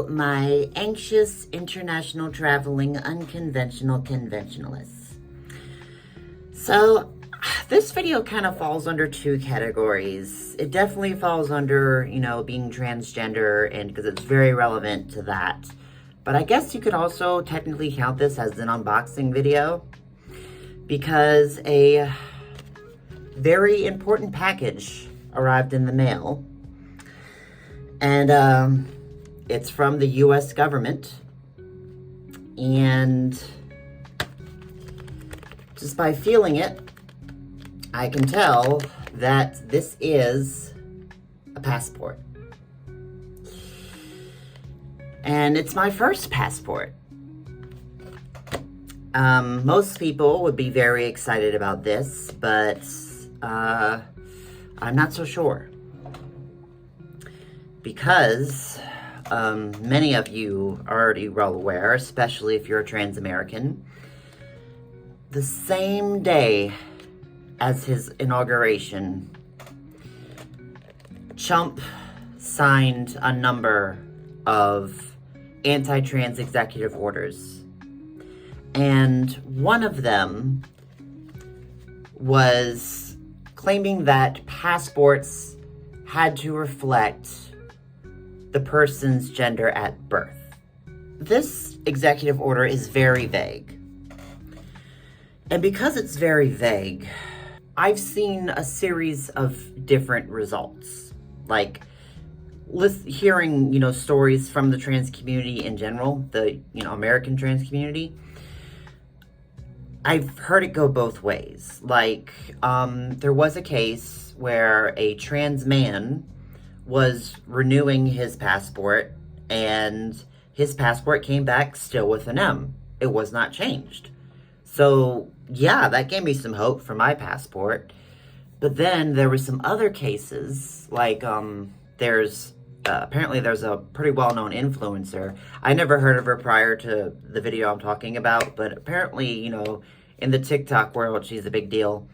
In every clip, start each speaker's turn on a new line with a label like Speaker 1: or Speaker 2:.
Speaker 1: to my anxious international traveling unconventional conventionalists. So this video kind of falls under two categories. It definitely falls under, being transgender, and because it's very relevant to that. But I guess you could also technically count this as an unboxing video, because a very important package arrived in the mail. And it's from the US government. And just by feeling it, I can tell that this is a passport. And it's my first passport. Most people would be very excited about this, but I'm not so sure. Because many of you are already well aware, especially if you're a trans American, the same day as his inauguration, Trump signed a number of anti-trans executive orders. And one of them was claiming that passports had to reflect the person's gender at birth. This executive order is very vague. And because it's very vague, I've seen a series of different results. Like, hearing, stories from the trans community in general, the, American trans community, I've heard it go both ways. Like, there was a case where a trans man was renewing his passport, and his passport came back still with an M. It was not changed. So, yeah, that gave me some hope for my passport. But then there were some other cases, like, apparently there's a pretty well-known influencer. I never heard of her prior to the video I'm talking about, but apparently, in the TikTok world, she's a big deal.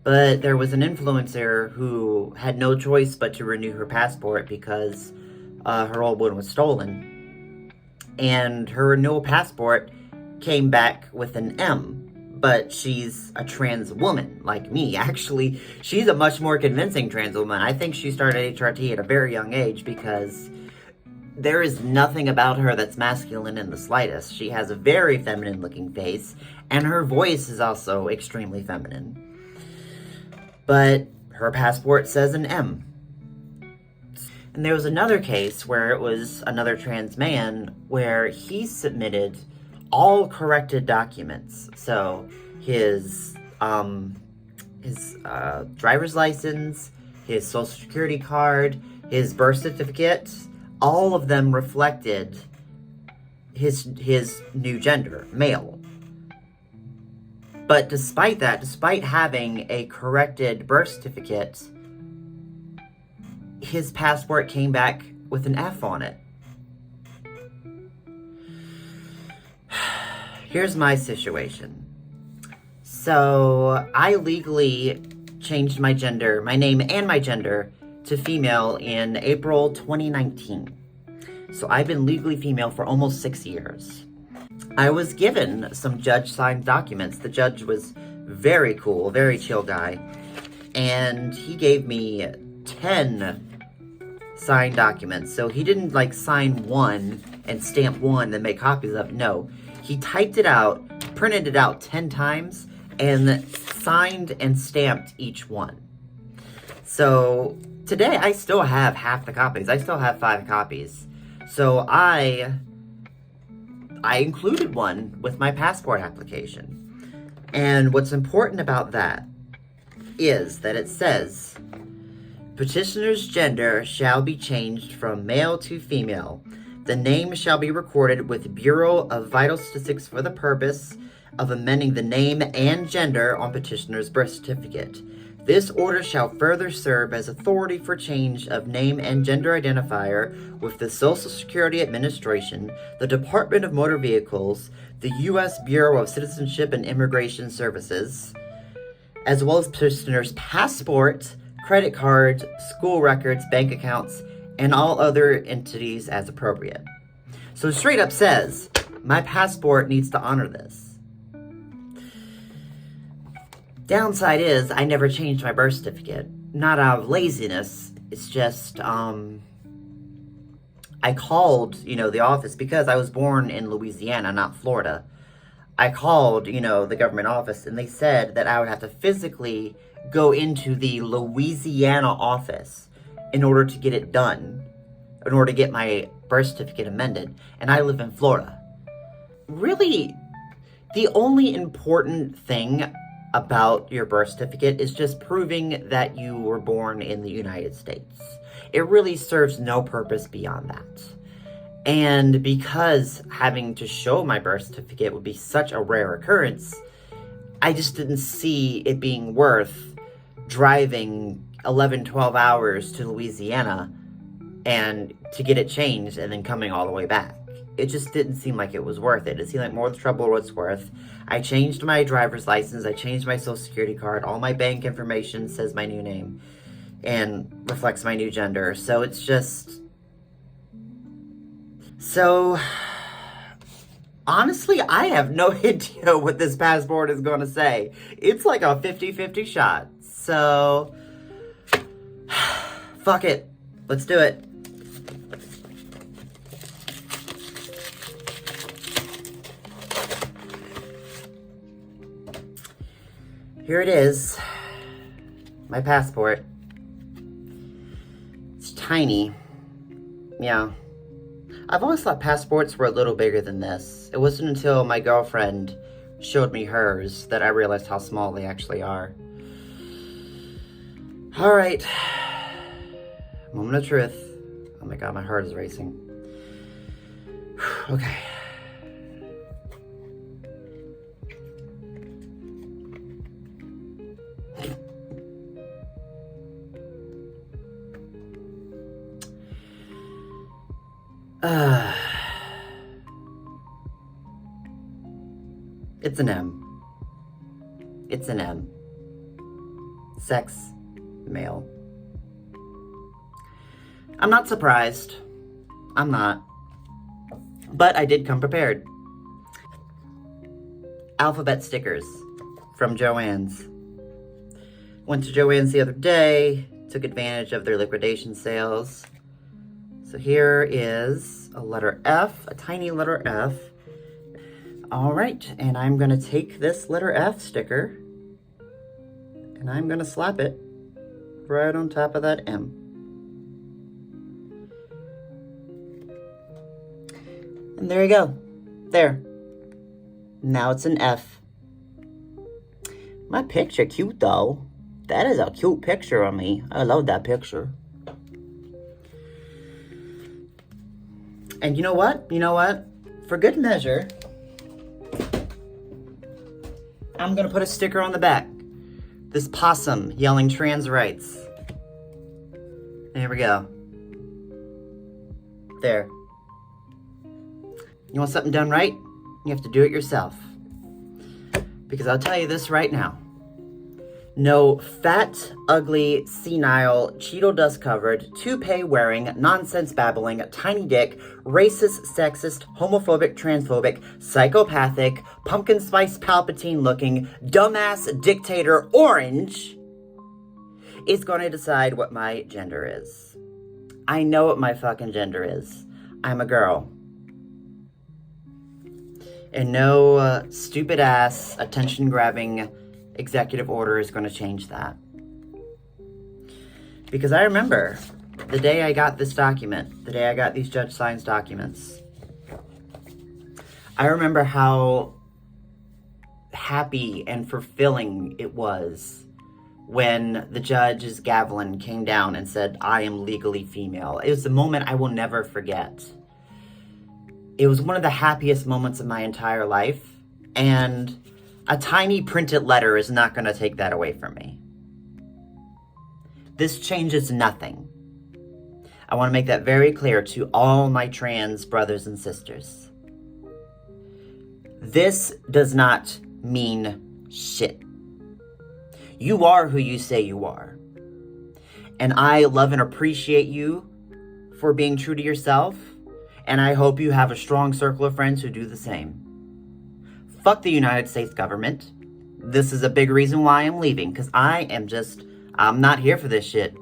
Speaker 1: But there was an influencer who had no choice but to renew her passport because her old one was stolen. And her renewal passport came back with an M. But she's a trans woman, like me. Actually, she's a much more convincing trans woman. I think she started HRT at a very young age because there is nothing about her that's masculine in the slightest. She has a very feminine-looking face, and her voice is also extremely feminine. But her passport says an M. And there was another case where it was another trans man where he submitted all corrected documents. So his driver's license, his social security card, his birth certificate, all of them reflected his new gender, male. But despite that, despite having a corrected birth certificate, his passport came back with an F on it. Here's my situation. So, I legally changed my gender, my name and my gender, to female in April 2019. So I've been legally female for almost 6 years. I was given some judge-signed documents. The judge was very cool, very chill guy. And he gave me 10 signed documents. So he didn't sign one and stamp one and make copies of it. No. He typed it out, printed it out 10 times, and signed and stamped each one. So today I still have half the copies. I still have 5 copies. So I included one with my passport application. And what's important about that is that it says, petitioner's gender shall be changed from male to female. The name shall be recorded with Bureau of Vital Statistics for the purpose of amending the name and gender on petitioner's birth certificate. This order shall further serve as authority for change of name and gender identifier with the Social Security Administration, the Department of Motor Vehicles, the U.S. Bureau of Citizenship and Immigration Services, as well as petitioner's passport, credit cards, school records, bank accounts, and all other entities as appropriate. So it straight up says, my passport needs to honor this. Downside is, I never changed my birth certificate. Not out of laziness. It's just, I called, the office because I was born in Louisiana, not Florida. I called, the government office, and they said that I would have to physically go into the Louisiana office in order to get it done, in order to get my birth certificate amended. And I live in Florida. Really, the only important thing about your birth certificate is just proving that you were born in the United States. It really serves no purpose beyond that. And because having to show my birth certificate would be such a rare occurrence, I just didn't see it being worth driving 11, 12 hours to Louisiana and to get it changed and then coming all the way back. It just didn't seem like it was worth it. It seemed like more the trouble was worth. I changed my driver's license. I changed my social security card. All my bank information says my new name and reflects my new gender. So it's just... So, honestly, I have no idea what this passport is going to say. It's like a 50-50 shot. So, fuck it. Let's do it. Here it is. My passport. It's tiny. Yeah. I've always thought passports were a little bigger than this. It wasn't until my girlfriend showed me hers that I realized how small they actually are. Alright. Moment of truth. Oh my god, my heart is racing. Okay. It's an M. It's an M. Sex, male. I'm not surprised. I'm not. But I did come prepared. Alphabet stickers from Joann's. Went to Joann's the other day, took advantage of their liquidation sales. So here is a letter F, a tiny letter F. All right, and I'm gonna take this letter F sticker and I'm gonna slap it right on top of that M. And there you go. There. Now it's an F. My picture cute though. That is a cute picture of me. I love that picture. And you know what? For good measure, I'm gonna put a sticker on the back. This possum yelling trans rights. There we go. There. You want something done right? You have to do it yourself. Because I'll tell you this right now. No fat, ugly, senile, Cheeto dust covered, toupee wearing, nonsense babbling, tiny dick, racist, sexist, homophobic, transphobic, psychopathic, pumpkin spice Palpatine looking, dumbass dictator orange is going to decide what my gender is. I know what my fucking gender is. I'm a girl. And no stupid ass, attention grabbing executive order is going to change that. Because I remember the day I got this document, the day I got these judge signs documents, I remember how happy and fulfilling it was when the judge's gavelin came down and said, I am legally female. It was a moment I will never forget. It was one of the happiest moments of my entire life, and a tiny printed letter is not going to take that away from me. This changes nothing. I want to make that very clear to all my trans brothers and sisters. This does not mean shit. You are who you say you are. And I love and appreciate you for being true to yourself And I hope you have a strong circle of friends who do the same. Fuck the United States government. This is a big reason why I'm leaving, because I'm not here for this shit.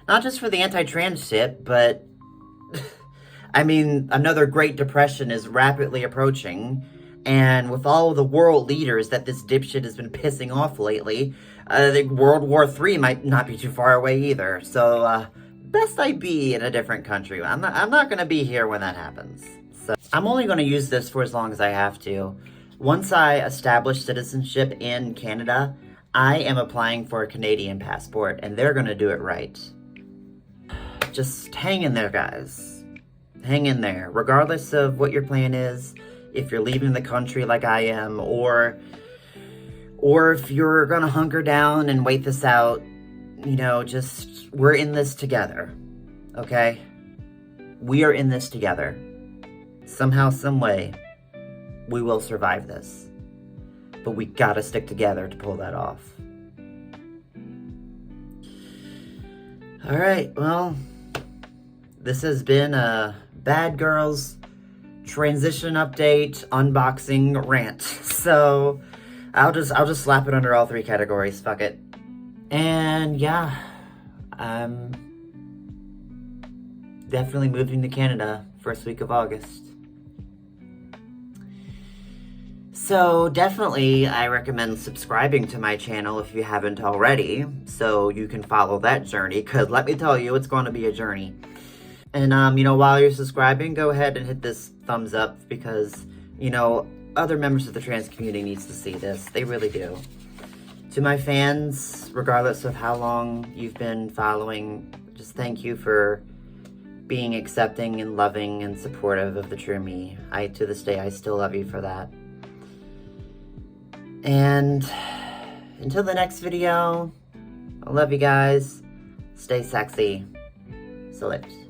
Speaker 1: Not just for the anti-trans shit, but I mean, another Great Depression is rapidly approaching, and with all of the world leaders that this dipshit has been pissing off lately, I think World War III might not be too far away either. So, best I be in a different country. I'm not gonna be here when that happens. So, I'm only gonna use this for as long as I have to. Once I establish citizenship in Canada, I am applying for a Canadian passport, and they're gonna do it right. Just hang in there, guys. Hang in there. Regardless of what your plan is, if you're leaving the country like I am, or if you're gonna hunker down and wait this out, you know, just, we're in this together, okay? We are in this together. Somehow, some way, we will survive this. But we gotta stick together to pull that off. Alright, well, this has been a Bad Girls transition update unboxing rant. So I'll just slap it under all three categories. Fuck it. And yeah, I'm definitely moving to Canada first week of August. So definitely I recommend subscribing to my channel if you haven't already, so you can follow that journey, because let me tell you, it's going to be a journey. And, you know, while you're subscribing, go ahead and hit this thumbs up, because, you know, other members of the trans community needs to see this. They really do. To my fans, regardless of how long you've been following, just thank you for being accepting and loving and supportive of the true me. To this day, I still love you for that. And until the next video, I love you guys. Stay sexy. Salute.